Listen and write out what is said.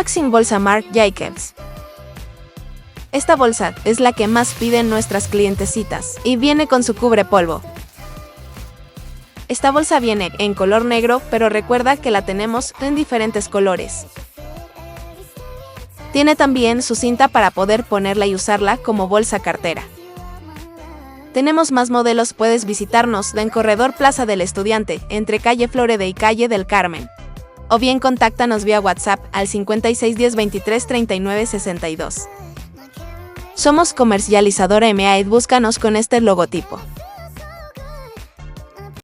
Maxim Bolsa Marc Jacobs. Esta bolsa es la que más piden nuestras clientecitas y viene con su cubrepolvo. Esta bolsa viene en color negro, pero recuerda que la tenemos en diferentes colores. Tiene también su cinta para poder ponerla y usarla como bolsa cartera. Tenemos más modelos, puedes visitarnos en Corredor Plaza del Estudiante, entre calle Florida y calle del Carmen. O bien contáctanos vía WhatsApp al 5610 23 39 62. Somos Comercializadora MAED, búscanos con este logotipo.